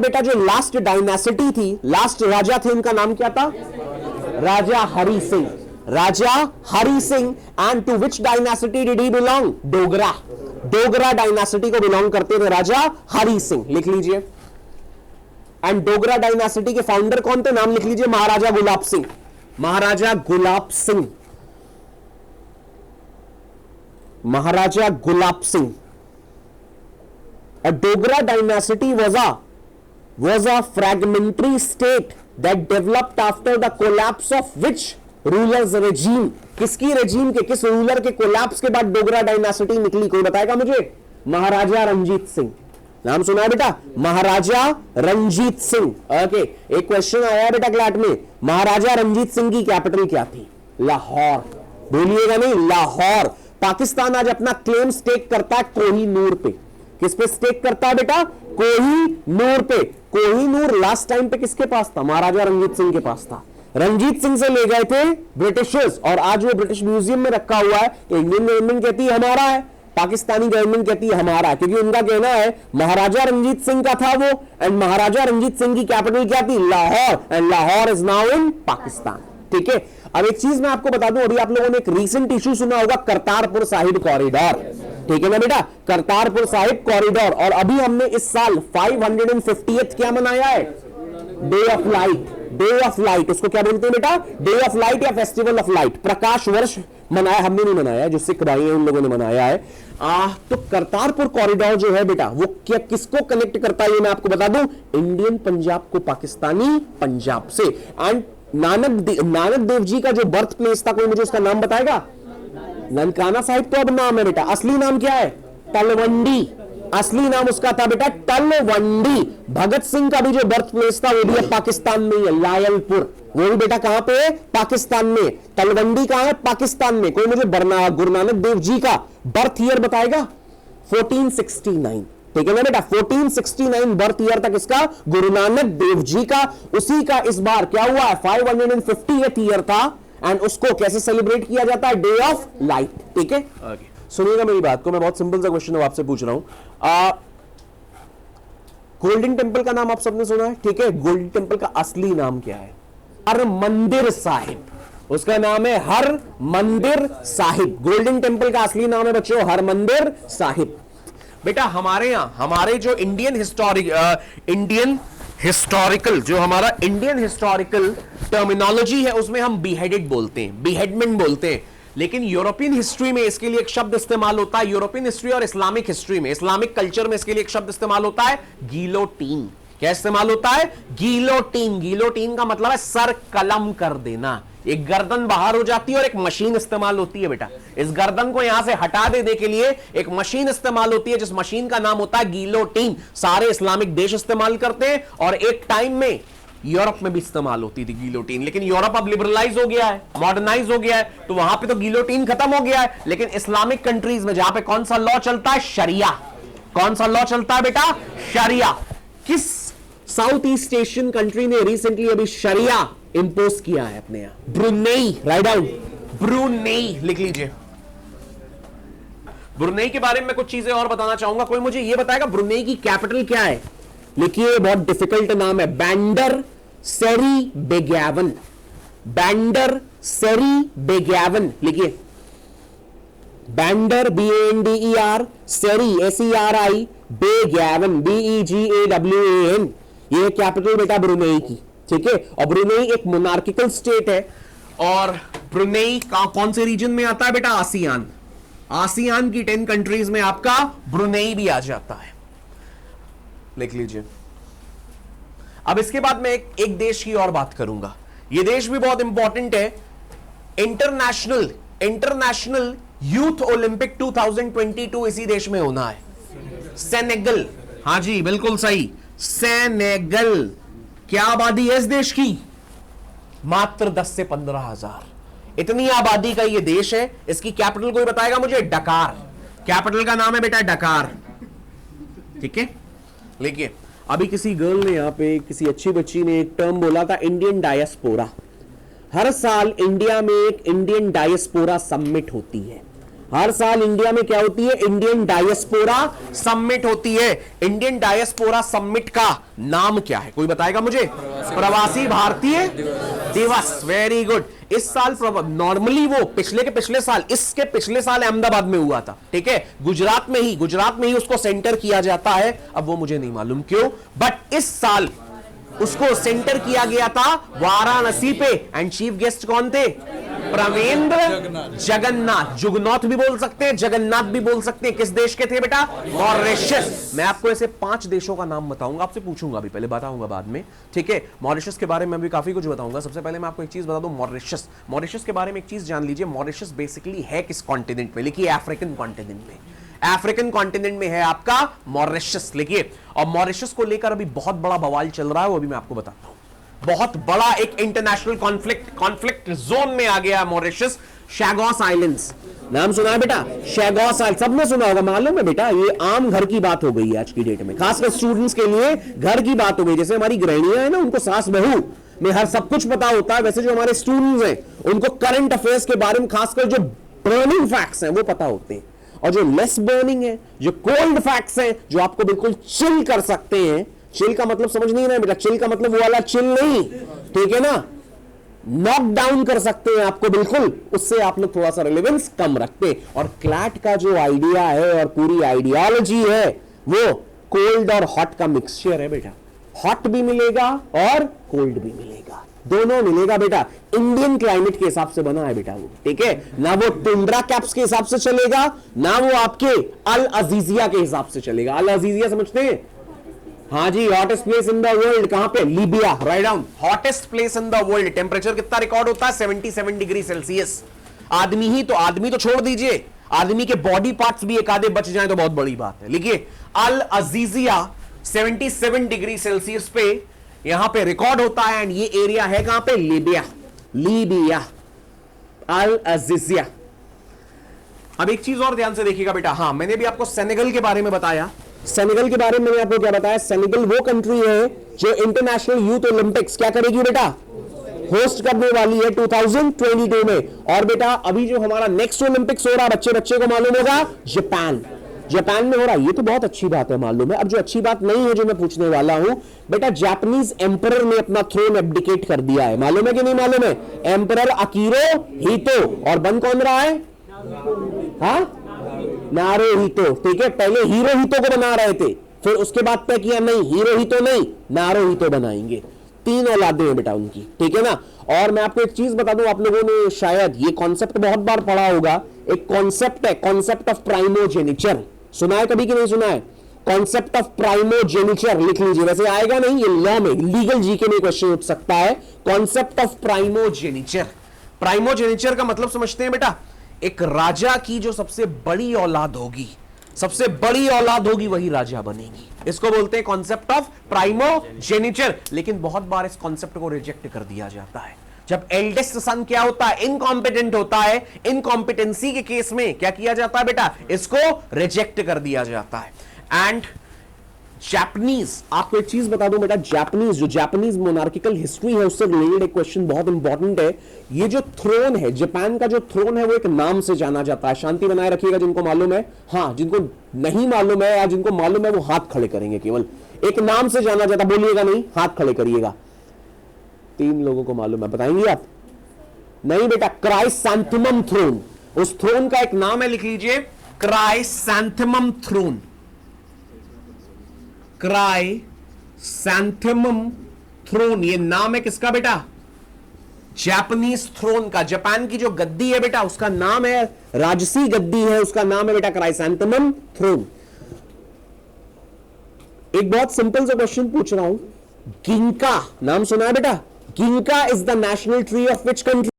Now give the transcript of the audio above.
बेटा जो last dynasty थी, लास्ट राजा थे, उनका नाम क्या था? राजा हरि सिंह। राजा Hari Singh. And to which dynasty did he belong? Dogra. Dogra dynasty को बिलोंग करते थे राजा हरि सिंह, लिख लीजिए। एंड डोगरा डायनेसिटी के फाउंडर कौन थे? नाम लिख लीजिए, महाराजा गुलाब सिंह। महाराजा गुलाब सिंह। महाराजा Gulab Singh. A Dogra dynasty was a fragmentary state that developed after the collapse of which ruler's regime? किसकी regime के, किस रूलर के कोलैप्स के बाद डोगरा डायनासिटी निकली? कोई बताएगा मुझे? महाराजा रंजीत सिंह। नाम सुना है बेटा? महाराजा रंजीत सिंह। ओके, एक क्वेश्चन आया है बेटा क्लैट में, महाराजा रंजीत सिंह की कैपिटल क्या थी? लाहौर। भूलिएगा नहीं, लाहौर। पाकिस्तान आज अपना क्लेम स्टेक करता है कोहिनूर पे। किस पे स्टेक करता है बेटा? कोहिनूर पे। कोहिनूर लास्ट टाइम पे किसके पास था? महाराजा रंजीत सिंह के पास था। रंजीत सिंह से ले गए थे ब्रिटिशर्स, और आज वो ब्रिटिश म्यूजियम में रखा हुआ है। इंडियन गवर्नमेंट कहती है हमारा है, पाकिस्तानी गवर्नमेंट कहती है हमारा है, क्योंकि उनका कहना है महाराजा रंजीत सिंह का था वो। एंड महाराजा रंजीत सिंह की कैपिटल क्या थी? Lahore. And Lahore is now in Pakistan. ठीक है, अब एक चीज मैं आपको बता दूं, अभी आप लोगों ने एक रीसेंट इशू सुना होगा, करतारपुर साहिब कॉरिडोर। ठीक है ना बेटा? करतारपुर साहिब कॉरिडोर। और अभी हमने इस साल 550th क्या मनाया है? Day of light. Day of light, उसको क्या बोलते हैं बेटा? डे ऑफ लाइट या फेस्टिवल ऑफ लाइट, प्रकाश वर्ष मनाया। हमने नहीं मनाया है, जो सिख भाई हैं उन लोगों ने मनाया है। तो करतारपुर कॉरिडोर जो है बेटा, वो क्या किसको कनेक्ट करता है? ये मैं आपको बता दूं, इंडियन पंजाब को पाकिस्तानी पंजाब से। एंड नानक देव जी का जो बर्थ प्लेस था, कोई मुझे उसका नाम बताएगा? ननकाना साहिब तो अब नाम है बेटा, असली नाम क्या है? तलवंडी। असली नाम उसका था बेटा तलवंडी। भगत सिंह का भी जो बर्थ प्लेस था वो भी पाकिस्तान में है, लायलपुर। वो भी बेटा कहां पे है? पाकिस्तान में। तलवंडी कहां है? पाकिस्तान में। कोई मुझे गुरु नानक देव जी का बर्थ ईयर बताएगा? 1469। ठीक है ना बेटा? 1469 बर्थ ईयर तक इसका गुरु नानक देव जी का। उसी का इस बार क्या हुआ है? 550th ईयर था। एंड उसको कैसे सेलिब्रेट किया जाता है? Day of light. ठीक है, सुनिएगा मेरी बात को, मैं बहुत सिंपल सा क्वेश्चन आपसे पूछ रहा हूं। गोल्डन टेंपल का नाम आप सबने सुना है? ठीक है, गोल्डन टेंपल का असली नाम क्या है? हर मंदिर साहिब। उसका नाम है हर मंदिर साहिब। गोल्डन टेंपल का असली नाम है बच्चों हर मंदिर साहिब। बेटा हमारे यहां, हमारे जो इंडियन हिस्टोरिकल टर्मिनोलॉजी है, उसमें हम बीहेडेड बोलते हैं, बीहेडमेंट बोलते हैं। लेकिन यूरोपियन हिस्ट्री में इसके लिए एक शब्द इस्तेमाल होता है, यूरोपियन हिस्ट्री और इस्लामिक हिस्ट्री में, इस्लामिक कल्चर में इसके लिए एक शब्द इस्तेमाल होता है, गिलोटीन। क्या इस्तेमाल होता है? गिलोटीन। गिलोटीन का मतलब है सर कलम कर देना। एक गर्दन बाहर हो जाती है और एक मशीन इस्तेमाल होती है बेटा। इस गर्दन को यहां से हटा देने के लिए एक मशीन इस्तेमाल होती है, जिस मशीन का नाम होता है गिलोटीन। सारे इस्लामिक देश इस्तेमाल करते हैं, और एक टाइम में यूरोप में भी इस्तेमाल होती थी गिलोटीन। लेकिन यूरोप अब लिबरलाइज हो गया है, मॉडर्नाइज हो गया है, तो वहां पे तो गिलोटीन खत्म हो गया है। लेकिन इस्लामिक कंट्रीज में जहां पे कौन सा लॉ चलता है? शरिया। कौन सा लॉ चलता है बेटा? शरिया। किस साउथ ईस्ट एशियन कंट्री ने रिसेंटली अभी शरिया इंपोज किया है अपने यहां? ब्रुनेई। राइट डाउन, ब्रुनेई लिख लीजिए। ब्रुनेई के बारे में कुछ चीजें और बताना चाहूंगा। कोई मुझे यह बताएगा ब्रुनेई की कैपिटल क्या है? लिखिए, बहुत डिफिकल्ट नाम है, बैंडर सेरी बेगैवन। बैंडर सेरी बेगैवन लिखिए। बैंडर BANDER, सेरी SERI, बेगैवन BEGAWAN। ये कैपिटल बेटा ब्रुनेई की। ठीक है, और ब्रुनेई एक मोनार्किकल स्टेट है। और ब्रुनेई का कौन से रीजन में आता है बेटा? आसियान। आसियान की 10 कंट्रीज में आपका ब्रुनेई भी आ जाता है, लिख लीजिए। अब इसके बाद मैं एक देश की और बात करूंगा। यह देश भी बहुत इंपॉर्टेंट है। इंटरनेशनल यूथ ओलंपिक 2022 इसी देश में होना है, सेनेगल। हां जी, बिल्कुल सही, सेनेगल। क्या आबादी है इस देश की? मात्र 10 से 15 हजार, इतनी आबादी का यह देश है। इसकी कैपिटल कोई बताएगा मुझे? डकार। कैपिटल का नाम है बेटा डकार। ठीक है, देखिए अभी किसी गर्ल ने यहां पे, किसी अच्छी बच्ची ने एक टर्म बोला था, इंडियन डायस्पोरा। हर साल इंडिया में एक इंडियन डायस्पोरा समिट होती है। हर साल इंडिया में क्या होती है? इंडियन डायस्पोरा समिट होती है। इंडियन डायस्पोरा समिट का नाम क्या है? कोई बताएगा मुझे? प्रवासी भारतीय दिवस। Very good. इस साल नॉर्मली वो पिछले के पिछले साल, इसके पिछले साल अहमदाबाद में हुआ था, ठीक है, गुजरात में ही उसको सेंटर किया जाता है। अब वो मुझे नहीं मालूम क्यों, बट इस साल उसको सेंटर किया गया था वाराणसी पे। एंड चीफ गेस्ट कौन थे? प्रवेंद्र जगन्नाथ। जुगनौथ भी बोल सकते हैं, जगन्नाथ भी बोल सकते हैं। किस देश के थे बेटा? मॉरिशस। मैं आपको ऐसे 5 देशों का नाम बताऊंगा, आपसे पूछूंगा अभी, पहले बताऊंगा बाद में, ठीक है। मॉरिशस के बारे में भी काफी कुछ बताऊंगा। सबसे पहले मैं आपको एक चीज बता दूं, मॉरिशस के बारे में एक चीज जान लीजिए। मॉरिशस बेसिकली है किस कॉन्टिनेंट में? लिखिए अफ्रीकन कॉन्टिनेंट में। अफ्रीकन कॉन्टिनेंट में है आपका मॉरिशस, लिखिए। और मॉरिशस को लेकर अभी बहुत बड़ा बवाल चल रहा है, वो अभी मैं आपको बताता हूं। बहुत बड़ा एक इंटरनेशनल कॉन्फ्लिक्ट जोन में आ गया मॉरिशस। शैगोस आइलैंड्स, नाम सुना है बेटा? शैगोस आइलैंड सबने सुना होगा, मालूम है बेटा, ये आम घर की बात हो गई है आज की डेट में, खासकर स्टूडेंट्स के लिए घर की बात हो गई। जैसे हमारी गृहिणियां हैं ना, उनको सास बहू में हर सब कुछ पता होता है, वैसे जो हमारे स्टूडेंट्स हैं उनको करंट अफेयर्स के बारे में, खासकर जो बर्निंग फैक्ट्स हैं वो पता होते हैं। और जो लेस बर्निंग है, जो कोल्ड फैक्ट्स हैं, जो आपको बिल्कुल चिल कर सकते हैं। चिल का मतलब समझ नहीं रहे बेटा? चिल का मतलब वो वाला चिल नहीं, ठीक है ना, नॉक डाउन कर सकते हैं आपको बिल्कुल, उससे आप लोग थोड़ा सा रिलेवेंस कम रखते हैं। और क्लैट का जो आइडिया है और पूरी आइडियोलॉजी है वो कोल्ड और हॉट का मिक्सचर है बेटा। हॉट भी मिलेगा और कोल्ड भी मिलेगा, दोनों मिलेगा बेटा। इंडियन क्लाइमेट के हिसाब से बना है बेटा वो, ठीक है ना। वो टुंड्रा कैप्स के हिसाब से चलेगा, ना वो आपके अल अजीजिया के हिसाब से चलेगा। अल अजीजिया समझते हैं? हाँ जी, hottest place in the world, कहां पे? Libya. Right down, hottest place in the world. Temperature कितना रिकॉर्ड होता है? 77 डिग्री सेल्सियस। आदमी तो छोड़ दीजिए, आदमी के बॉडी पार्ट्स भी एक आधे बच जाए तो बहुत बड़ी बात है। लिखिए, अल अजीजिया 77 डिग्री सेल्सियस पे यहां पे रिकॉर्ड होता है। एंड ये एरिया है कहां पे? लीबिया, अल अजीजिया। अब एक चीज और ध्यान से देखिएगा बेटा, हाँ मैंने भी आपको सेनेगल के बारे में बताया। सेनेगल के बारे में मैंने आपको क्या बताया? सेनेगल वो कंट्री है जो इंटरनेशनल यूथ ओलंपिक्स क्या करेगी बेटा? होस्ट करने वाली है 2022 में। और बेटा अभी जो हमारा नेक्स्ट ओलंपिक्स हो रहा है, बच्चे को मालूम होगा, जापान में हो रहा है। ये तो बहुत अच्छी बात है, मालूम है। अब जो अच्छी बात नहीं है जो मैं पूछने वाला हूं बेटा, जापानीज एम्परर ने अपना थ्रोन एब्डिकेट कर दिया है, मालूम है कि नहीं मालूम है? एम्परर अकीरो हितो, और बन कौन रहा है? हाँ, नारुहितो, ठीक है। पहले हिरोहितो को बना रहे थे, फिर उसके बाद तय किया नहीं, हिरोहितो नहीं, नारुहितो बनाएंगे। 3 औलादें हैं बेटा उनकी, ठीक है ना। और मैं आपको एक चीज बता दूं, आप लोगों ने शायद ये कॉन्सेप्ट बहुत बार पढ़ा होगा। एक कॉन्सेप्ट है, कॉन्सेप्ट ऑफ प्राइमोजेनिचर। सुना है कभी कि नहीं सुना है? कॉन्सेप्ट ऑफ प्राइमोजेनिचर लिख लीजिए, वैसे आएगा नहीं, ये लॉ में, लीगल जीके में क्वेश्चन उठ सकता है। Concept of प्राइमोजेनिचर। प्राइमोजेनिचर का मतलब समझते हैं बेटा? एक राजा की जो सबसे बड़ी औलाद होगी, वही राजा बनेगी। इसको बोलते हैं कॉन्सेप्ट ऑफ प्राइमोजेनिचर। लेकिन बहुत बार इस कॉन्सेप्ट को रिजेक्ट कर दिया जाता है। जब एल्डेस्ट सन क्या होता है? इनकॉम्पिटेंट होता है। इनकॉम्पिटेंसी के केस में क्या किया जाता है बेटा? इसको रिजेक्ट कर दिया जाता है। एंड जापानीज, आपको एक चीज बता दूं बेटा, जापानीज मोनार्किकल हिस्ट्री है, उससे रिलेटेड एक क्वेश्चन बहुत इंपॉर्टेंट है। ये जो थ्रोन है, जापान का जो थ्रोन है, वो एक नाम से जाना जाता है। शांति बनाए रखिएगा जिनको मालूम है। हाँ, जिनको नहीं मालूम है या जिनको मालूम है वो हाथ खड़े करेंगे। केवल एक नाम से जाना जाता, बोलिएगा नहीं, हाथ खड़े करिएगा। 3 लोगों को मालूम है, बताएंगे आप? नहीं बेटा, क्राइसैंथेमम थ्रोन, उस थ्रोन का एक नाम है, लिख लीजिए, क्राइसैंथेमम थ्रोन। क्राइसैंथेमम थ्रोन, ये नाम है किसका बेटा? जापानीज थ्रोन का। जापान की जो गद्दी है बेटा, उसका नाम है, राजसी गद्दी है, उसका नाम है बेटा क्राइसैंथेमम थ्रोन। एक बहुत सिंपल सा क्वेश्चन पूछ रहा हूं, गिंका नाम सुना है बेटा? Ginkgo is the national tree of which country?